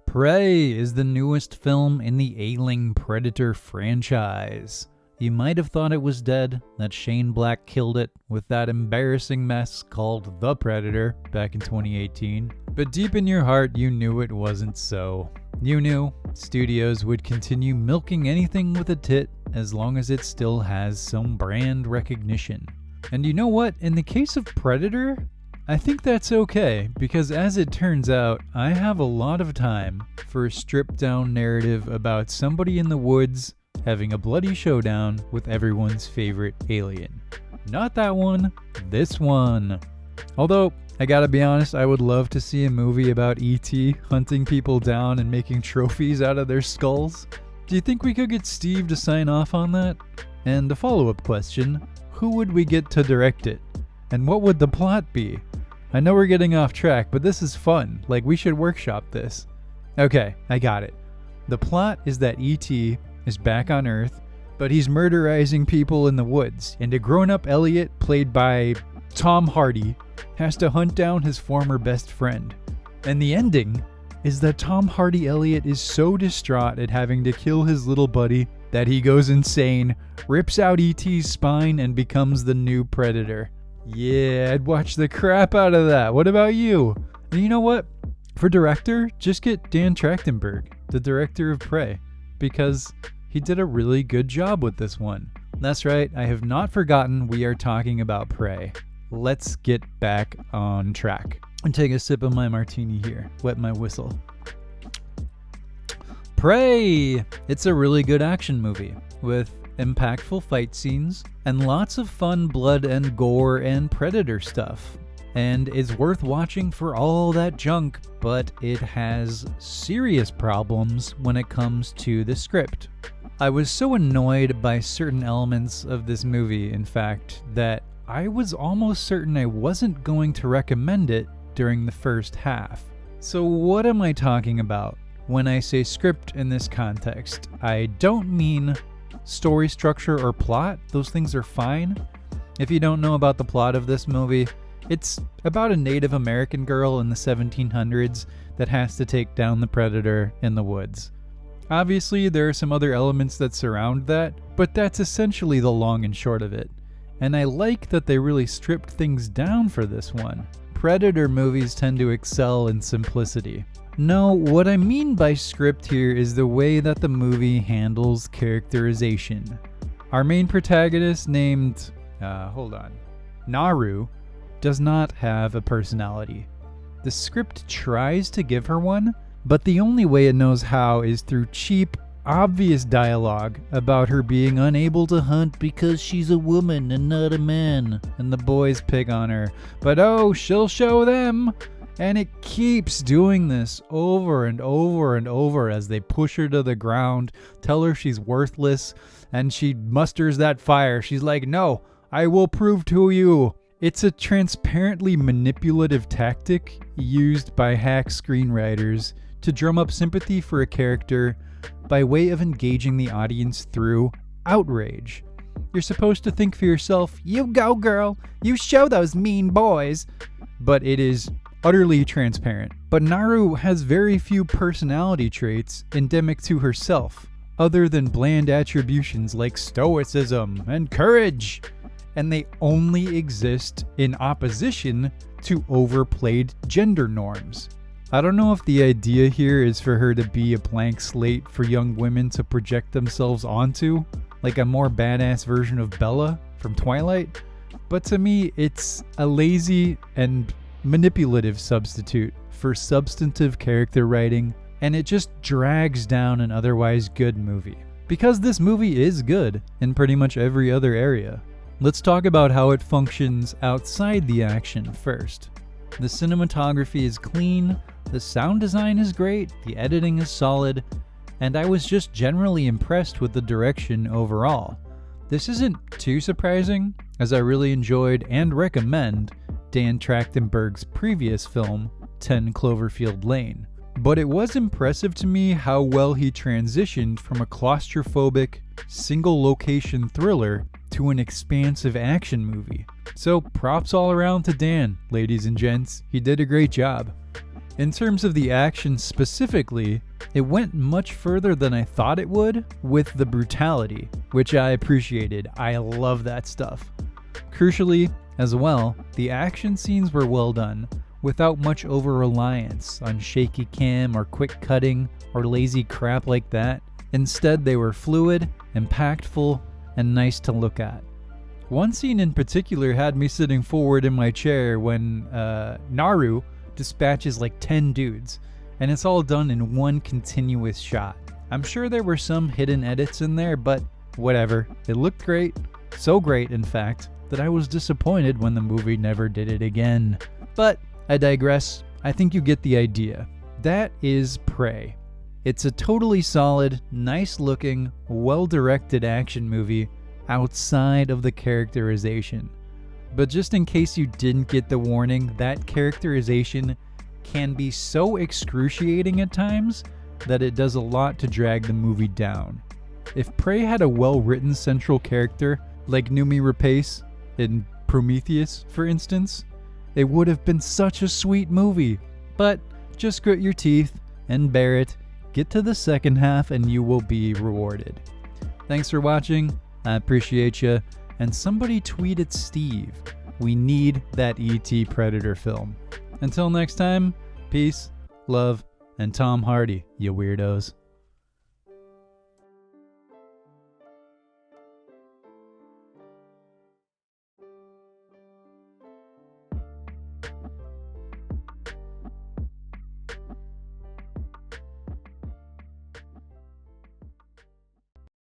Prey is the newest film in the ailing Predator franchise. You might have thought it was dead, that Shane Black killed it with that embarrassing mess called The Predator back in 2018, but deep in your heart you knew it wasn't so. You knew studios would continue milking anything with a tit as long as it still has some brand recognition. And you know what? In the case of Predator, I think that's okay, because as it turns out, I have a lot of time for a stripped-down narrative about somebody in the woods having a bloody showdown with everyone's favorite alien. Not that one, this one. Although, I gotta be honest, I would love to see a movie about E.T. hunting people down and making trophies out of their skulls. Do you think we could get Steve to sign off on that? And a follow-up question, who would we get to direct it? And what would the plot be? I know we're getting off track, but this is fun. Like, we should workshop this. Okay, I got it. The plot is that E.T. is back on Earth, but he's murderizing people in the woods, and a grown-up Elliot, played by Tom Hardy, has to hunt down his former best friend. And the ending is that Tom Hardy Elliot is so distraught at having to kill his little buddy that he goes insane, rips out E.T.'s spine, and becomes the new Predator. Yeah, I'd watch the crap out of that. What about you? And you know what? For director, just get Dan Trachtenberg, the director of Prey, because he did a really good job with this one. That's right, I have not forgotten we are talking about Prey. Let's get back on track. And take a sip of my martini here. Wet my whistle. Prey! It's a really good action movie with impactful fight scenes and lots of fun blood and gore and predator stuff. And it's worth watching for all that junk, but it has serious problems when it comes to the script. I was so annoyed by certain elements of this movie, in fact, that I was almost certain I wasn't going to recommend it during the first half. So what am I talking about when I say script in this context? I don't mean story structure or plot. Those things are fine. If you don't know about the plot of this movie, it's about a Native American girl in the 1700s that has to take down the predator in the woods. Obviously, there are some other elements that surround that, but that's essentially the long and short of it. And I like that they really stripped things down for this one. Predator movies tend to excel in simplicity. No, what I mean by script here is the way that the movie handles characterization. Our main protagonist named, Naru, does not have a personality. The script tries to give her one, but the only way it knows how is through cheap, obvious dialogue about her being unable to hunt because she's a woman and not a man, and the boys pick on her, but oh, she'll show them. And it keeps doing this over and over and over as they push her to the ground, tell her she's worthless, and she musters that fire. She's like, no, I will prove to you. It's a transparently manipulative tactic used by hack screenwriters to drum up sympathy for a character by way of engaging the audience through outrage. You're supposed to think for yourself, you go girl, you show those mean boys. But it is utterly transparent. But Naru has very few personality traits endemic to herself, other than bland attributions like stoicism and courage, and they only exist in opposition to overplayed gender norms. I don't know if the idea here is for her to be a blank slate for young women to project themselves onto, like a more badass version of Bella from Twilight, but to me it's a lazy and manipulative substitute for substantive character writing, and it just drags down an otherwise good movie. Because this movie is good in pretty much every other area. Let's talk about how it functions outside the action first. The cinematography is clean, the sound design is great, the editing is solid, and I was just generally impressed with the direction overall. This isn't too surprising, as I really enjoyed and recommend Dan Trachtenberg's previous film, 10 Cloverfield Lane. But it was impressive to me how well he transitioned from a claustrophobic, single-location thriller to an expansive action movie. So props all around to Dan, ladies and gents. He did a great job. In terms of the action specifically, it went much further than I thought it would with the brutality, which I appreciated. I love that stuff. Crucially, as well, the action scenes were well done, without much over-reliance on shaky cam or quick cutting or lazy crap like that. Instead, they were fluid, impactful, and nice to look at. One scene in particular had me sitting forward in my chair when Naru dispatches like 10 dudes, and it's all done in one continuous shot. I'm sure there were some hidden edits in there, but whatever. It looked great. So great, in fact, that I was disappointed when the movie never did it again. But I digress. I think you get the idea. That is Prey. It's a totally solid, nice-looking, well-directed action movie outside of the characterization. But just in case you didn't get the warning, that characterization can be so excruciating at times that it does a lot to drag the movie down. If Prey had a well-written central character, like Noomi Rapace in Prometheus, for instance, it would have been such a sweet movie. But just grit your teeth and bear it. Get to the second half and you will be rewarded. Thanks for watching. I appreciate you. And somebody tweet at Steve. We need that E.T. Predator film. Until next time, peace, love, and Tom Hardy, you weirdos.